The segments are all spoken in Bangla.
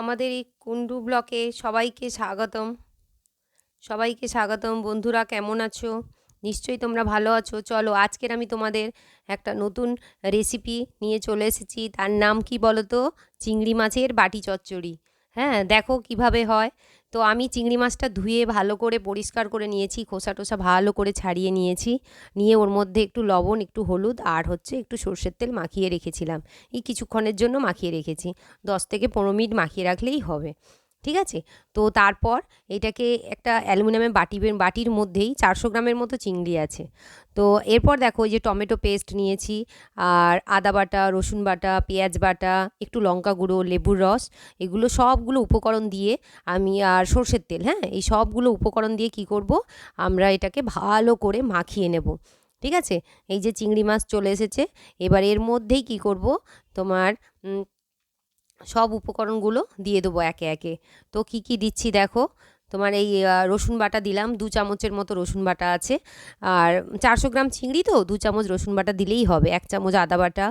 আমাদের এই কুন্ডু ব্লকে সবাইকে স্বাগতম বন্ধুরা, কেমন আছো? নিশ্চয়ই তোমরা ভালো আছো। চলো, আজকের আমি তোমাদের একটা নতুন রেসিপি নিয়ে চলে এসেছি। তার নাম কি বলো তো? চিংড়ি মাছের বাটি চচ্চড়ি। হ্যাঁ, দেখো কিভাবে হয়। তো আমি চিংড়ি মাছটা ধুয়ে ভালো করে পরিষ্কার করে নিয়েছি, খোসা টোসা ভালো করে ছাড়িয়ে নিয়েছি। নিয়ে ওর মধ্যে একটু লবণ, একটু হলুদ আর একটু সর্ষের তেল মাখিয়ে রেখেছিলাম। এই কিছুক্ষণের জন্য মাখিয়ে রেখেছি, 10 থেকে 15 মিনিট মাখিয়ে রাখলেই হবে। ঠিক আছে। তো তারপর এটাকে একটা অ্যালুমিনিয়ামের বাটির মধ্যেই 400 গ্রামের মতো চিংড়ি আছে। তো এরপর দেখো, ওই যে টমেটো পেস্ট নিয়েছি, আর আদা বাটা, রসুন বাটা, পেঁয়াজ বাটা, একটু লঙ্কা গুঁড়ো, লেবুর রস, এগুলো সবগুলো উপকরণ দিয়ে আমি, আর সর্ষের তেল, হ্যাঁ, এই সবগুলো উপকরণ দিয়ে কি করব, আমরা এটাকে ভালো করে মাখিয়ে নেব। ঠিক আছে। এই যে চিংড়ি মাছ চলে এসেছে, এবার এর মধ্যেই কি করব, তোমার সব উপকরণগুলো দিয়ে দেবো একে একে। তো কি কি দিচ্ছি দেখো। তোমার এই রসুন বাটা দিলাম, 2 চামচের মতো রসুন বাটা আছে। আর 400 গ্রাম চিংড়ি তো 2 চামচ রসুন বাটা দিলেই হবে। 1 চামচ আদা বাটা,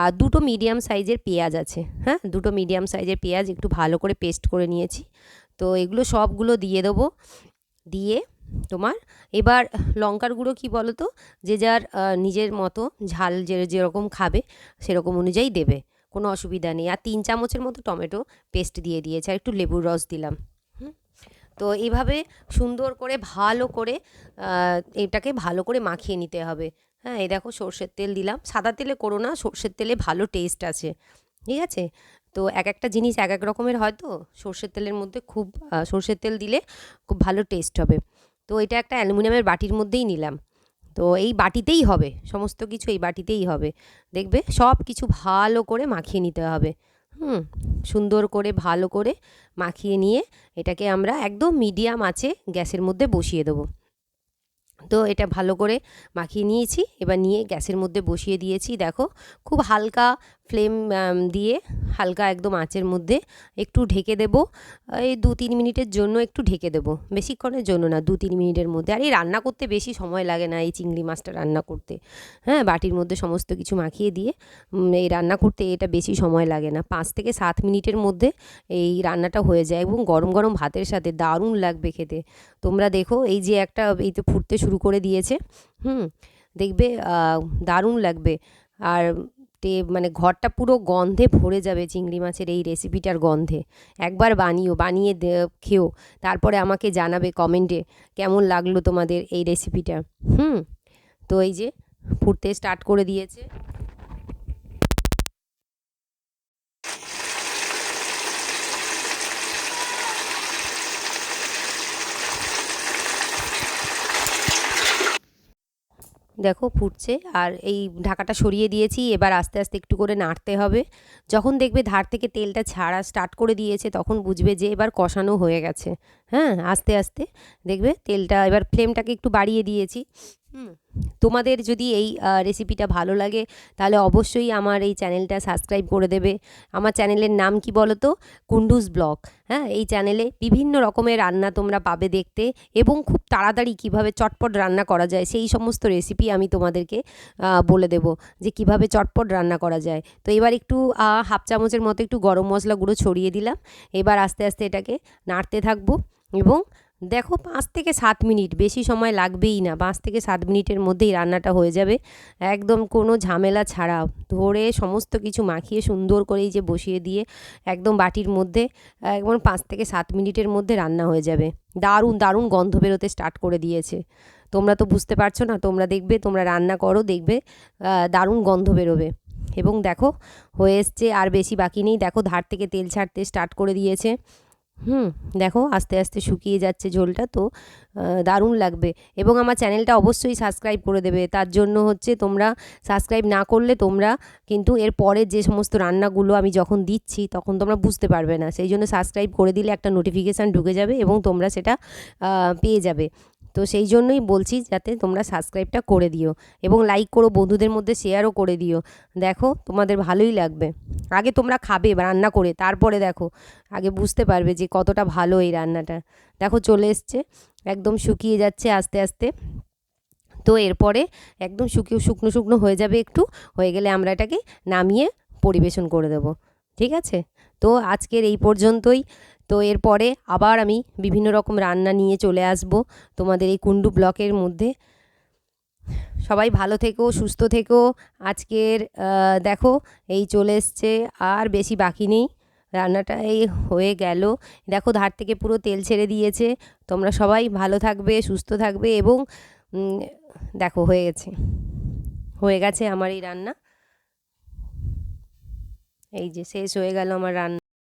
আর 2টো মিডিয়াম সাইজের পেঁয়াজ আছে। হ্যাঁ, 2টো মিডিয়াম সাইজের পেঁয়াজ একটু ভালো করে পেস্ট করে নিয়েছি। তো এগুলো সবগুলো দিয়ে দেবো। দিয়ে তোমার এবার লঙ্কার গুঁড়ো কি বলো তো, যে যার নিজের মতো ঝাল যেরকম খাবে সেরকম অনুযায়ী দেবে, কোনো অসুবিধা নেই। আর 3 চামচের মতো টমেটো পেস্ট দিয়ে দিয়েছে, আর একটু লেবুর রস দিলাম। তো এইভাবে সুন্দর করে ভালো করে এটাকে ভালো করে মাখিয়ে নিতে হবে। হ্যাঁ, এই দেখো সর্ষের তেল দিলাম, সাদা তেলে করো না, সর্ষের তেলে ভালো টেস্ট আছে। ঠিক আছে। তো এক একটা জিনিস এক এক রকমের হয়, তো সর্ষের তেলের মধ্যে খুব সর্ষের তেল দিলে খুব ভালো টেস্ট হবে। তো এটা একটা অ্যালুমিনিয়ামের বাটির মধ্যেই নিলাম। তো এই বাটিতেই হবে, সমস্ত কিছু এই বাটিতেই হবে। দেখবে সব কিছু ভালো করে মাখিয়ে নিতে হবে। সুন্দর করে ভালো করে মাখিয়ে নিয়ে এটাকে আমরা একদম মিডিয়াম আঁচে গ্যাসের মধ্যে বসিয়ে দেবো। তো এটা ভালো করে মাখিয়ে নিয়েছি, এবার নিয়ে গ্যাসের মধ্যে বসিয়ে দিয়েছি। দেখো, খুব হালকা ফ্লেম দিয়ে হালকা একদম আঁচের মধ্যে একটু ঢেকে দেব। এই 2-3 মিনিটের জন্য একটু ঢেকে দেবো, বেশিক্ষণের জন্য না, 2-3 মিনিটের মধ্যে। আর এই রান্না করতে বেশি সময় লাগে না, এই চিংড়ি মাছটা রান্না করতে। হ্যাঁ, বাটির মধ্যে সমস্ত কিছু মাখিয়ে দিয়ে এই রান্না করতে এটা বেশি সময় লাগে না, 5 থেকে 7 মিনিটের মধ্যে এই রান্নাটা হয়ে যায়, এবং গরম গরম ভাতের সাথে দারুণ লাগবে খেতে। তোমরা দেখো, এই যে একটা এই তো ফুটতে শুরু করে দিয়েছে। দেখবে দারুণ লাগবে। আর মানে ঘরটা পুরো গন্ধে ভরে যাবে চিংড়ি মাছের এই রেসিপিটার গন্ধে। একবার বানিয়ে খেও, তারপরে আমাকে জানাবে কমেন্টে কেমন লাগলো তোমাদের এই রেসিপিটা। তো এই যে ফুটতে স্টার্ট করে দিয়েছে। দেখো ফুটছে, আর এই ঢাকাটা সরিয়ে দিয়েছি। এবার আস্তে আস্তে একটু করে নাড়তে হবে। যখন দেখবে ধার থেকে তেলটা ছাড়া স্টার্ট করে দিয়েছে, তখন বুঝবে যে এবার কষানো হয়ে গেছে। হ্যাঁ, আস্তে আস্তে দেখবে তেলটা, এবার ফ্লেমটাকে একটু বাড়িয়ে দিয়েছি। তোমাদের যদি এই রেসিপিটা ভালো লাগে, তাহলে অবশ্যই আমার এই চ্যানেলটা সাবস্ক্রাইব করে দেবে। আমার চ্যানেলের নাম কি বলো তো? কুন্ডুস ব্লগ। হ্যাঁ, এই চ্যানেলে বিভিন্ন রকমের রান্না তোমরা পাবে দেখতে, এবং খুব তাড়াতাড়ি কিভাবে চটপট রান্না করা যায় সেই সমস্ত রেসিপি আমি তোমাদেরকে বলে দেব, যে কিভাবে চটপট রান্না করা যায়। তো এবার একটু 1/2 চামচের মতো একটু গরম মশলা গুঁড়ো ছড়িয়ে দিলাম। এবার আস্তে আস্তে এটাকে নাড়তে থাকবো, এবং দেখো 5 থেকে 7 মিনিট, বেশি সময় লাগবেই না, 5 থেকে 7 মিনিটের মধ্যেই রান্নাটা হয়ে যাবে, একদম কোনো ঝামেলা ছাড়া। ধরে সমস্ত কিছু মাখিয়ে সুন্দর করে এই যে বসিয়ে দিয়ে একদম বাটির মধ্যে একদম 5 থেকে 7 মিনিটের মধ্যে রান্না হয়ে যাবে। দারুণ দারুণ গন্ধ বেরোতে স্টার্ট করে দিয়েছে। তোমরা তো বুঝতে পারছো না, তোমরা দেখবে, তোমরা রান্না করো, দেখবে দারুণ গন্ধ বেরোবে। এবং দেখো হয়ে এসছে, আর বেশি বাকি নেই। দেখো ধার থেকে তেল ছাড়তে স্টার্ট করে দিয়েছে। দেখো আস্তে আস্তে শুকিয়ে যাচ্ছে ঝোলটা। তো দারুণ লাগবে। এবং আমার চ্যানেলটা অবশ্যই সাবস্ক্রাইব করে দেবে। তার জন্য তোমরা সাবস্ক্রাইব না করলে তোমরা কিন্তু এর পরে যে সমস্ত রান্নাগুলো আমি যখন দিচ্ছি তখন তোমরা বুঝতে পারবে না। সেই জন্য সাবস্ক্রাইব করে দিলে একটা নোটিফিকেশান ঢুকে যাবে, এবং তোমরা সেটা পেয়ে যাবে। তো সেই জন্যই বলছি, যাতে তোমরা সাবস্ক্রাইবটা করে দিও, এবং লাইক করো, বন্ধুদের মধ্যে শেয়ারও করে দিও। দেখো তোমাদের ভালোই লাগবে। আগে তোমরা খাবে রান্না করে, তারপরে দেখো, আগে বুঝতে পারবে যে কতটা ভালো এই রান্নাটা। দেখো চলে এসছে, একদম শুকিয়ে যাচ্ছে আস্তে আস্তে। তো এরপরে একদম শুকনো শুকনো হয়ে যাবে, একটু হয়ে গেলে আমরা এটাকে নামিয়ে পরিবেশন করে দেবো। ঠিক আছে? তো আজকের এই পর্যন্তই। তো এরপরে আবার আমি বিভিন্ন রকম রান্না নিয়ে চলে আসব তোমাদের এই কুন্ডু ব্লকের মধ্যে। সবাই ভালো থেকো, সুস্থ থেকো। আজকের দেখো এই চলে এসছে, আর বেশি বাকি নেই, রান্নাটা এই হয়ে গেল। দেখো ধার থেকে পুরো তেল ছেড়ে দিয়েছে। তোমরা সবাই ভালো থাকবে, সুস্থ থাকবে, এবং দেখো হয়ে গেছে আমার এই রান্না। এই যে শেষ হয়ে গেল আমার রান্না।